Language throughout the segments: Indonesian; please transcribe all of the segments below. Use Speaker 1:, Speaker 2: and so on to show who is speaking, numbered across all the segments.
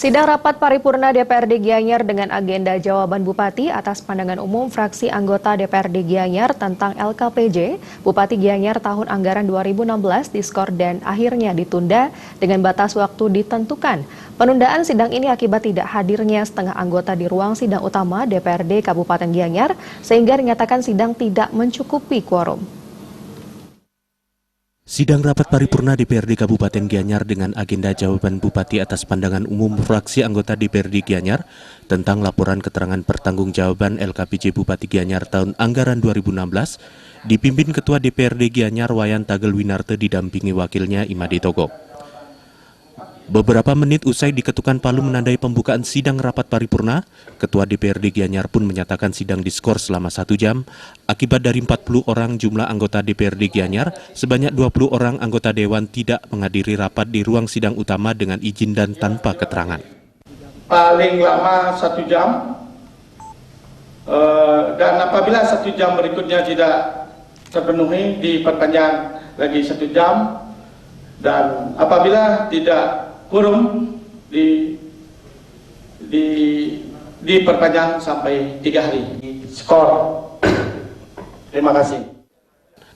Speaker 1: Sidang rapat paripurna DPRD Gianyar dengan agenda jawaban Bupati atas pandangan umum fraksi anggota DPRD Gianyar tentang LKPJ Bupati Gianyar tahun anggaran 2016 diskor dan akhirnya ditunda dengan batas waktu ditentukan. Penundaan sidang ini akibat tidak hadirnya setengah anggota di ruang sidang utama DPRD Kabupaten Gianyar sehingga dinyatakan sidang tidak mencukupi quorum.
Speaker 2: Sidang rapat paripurna DPRD Kabupaten Gianyar dengan agenda jawaban Bupati atas pandangan umum fraksi anggota DPRD Gianyar tentang laporan keterangan pertanggungjawaban LKPJ Bupati Gianyar tahun anggaran 2016 dipimpin Ketua DPRD Gianyar Wayan Tagel Winarte didampingi wakilnya Imade Togok. Beberapa menit usai diketukan palu menandai pembukaan sidang rapat paripurna, Ketua DPRD Gianyar pun menyatakan sidang diskors selama 1 jam. Akibat dari 40 orang jumlah anggota DPRD Gianyar, sebanyak 20 orang anggota Dewan tidak menghadiri rapat di ruang sidang utama dengan izin dan tanpa keterangan.
Speaker 3: Paling lama 1 jam, dan apabila 1 jam berikutnya tidak terpenuhi, diperpanjang lagi 1 jam, dan apabila tidak quorum diperpanjang sampai 3 hari. Skor. Terima kasih.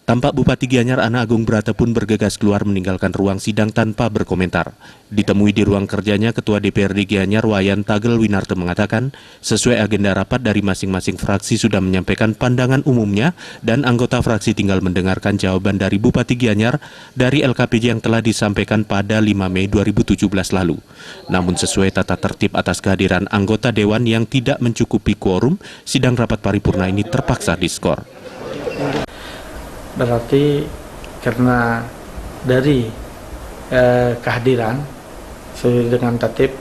Speaker 2: Tampak Bupati Gianyar Ana Agung Brata pun bergegas keluar meninggalkan ruang sidang tanpa berkomentar. Ditemui di ruang kerjanya, Ketua DPRD Gianyar Wayan Tagel Winarte mengatakan, sesuai agenda rapat dari masing-masing fraksi sudah menyampaikan pandangan umumnya dan anggota fraksi tinggal mendengarkan jawaban dari Bupati Gianyar dari LKPJ yang telah disampaikan pada 5 Mei 2017 lalu. Namun sesuai tata tertib atas kehadiran anggota Dewan yang tidak mencukupi quorum, sidang rapat paripurna ini terpaksa diskor.
Speaker 4: Berarti karena dari kehadiran sesuai dengan tertib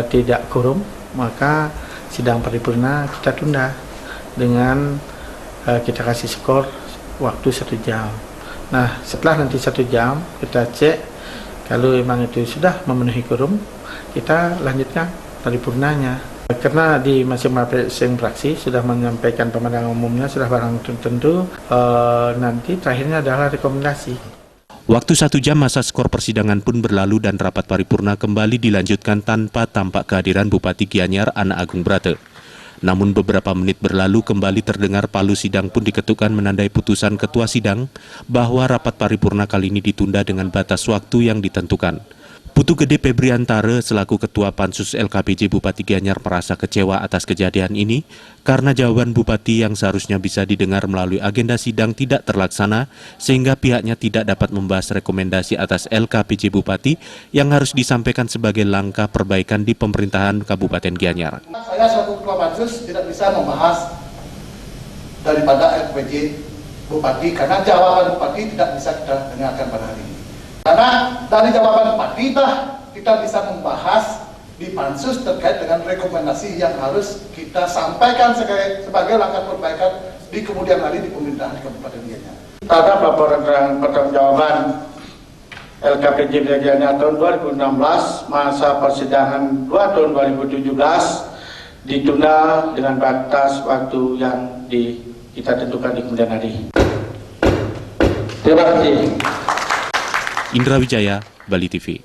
Speaker 4: tidak quorum, maka sidang paripurna kita tunda dengan kita kasih skor waktu 1 jam. Nah, setelah nanti 1 jam kita cek kalau memang itu sudah memenuhi quorum, kita lanjutkan paripurnanya. Karena di masing-masing fraksi sudah menyampaikan pandangan umumnya, sudah barang tentu, nanti terakhirnya adalah rekomendasi.
Speaker 2: Waktu 1 jam masa skor persidangan pun berlalu dan rapat paripurna kembali dilanjutkan tanpa tampak kehadiran Bupati Gianyar Ana Agung Brata. Namun beberapa menit berlalu kembali terdengar palu sidang pun diketukkan menandai putusan Ketua Sidang bahwa rapat paripurna kali ini ditunda dengan batas waktu yang ditentukan. Putu Gede Febriantare selaku Ketua Pansus LKPJ Bupati Gianyar merasa kecewa atas kejadian ini karena jawaban Bupati yang seharusnya bisa didengar melalui agenda sidang tidak terlaksana sehingga pihaknya tidak dapat membahas rekomendasi atas LKPJ Bupati yang harus disampaikan sebagai langkah perbaikan di pemerintahan Kabupaten Gianyar.
Speaker 5: Saya selaku Ketua Pansus tidak bisa membahas daripada LKPJ Bupati karena jawaban Bupati tidak bisa kita dengarkan pada hari ini. Karena dari jawaban Bupati kita bisa membahas di Pansus terkait dengan rekomendasi yang harus kita sampaikan sebagai langkah perbaikan di kemudian hari di pemerintahan Kabupaten Gianyar.
Speaker 3: Terhadap laporan pertanggungjawaban LKPJ Gianyar tahun 2016 masa persidangan 2 tahun 2017 ditunda dengan batas waktu yang kita tentukan di kemudian hari. Terima kasih.
Speaker 2: Indra Wijaya, Bali TV.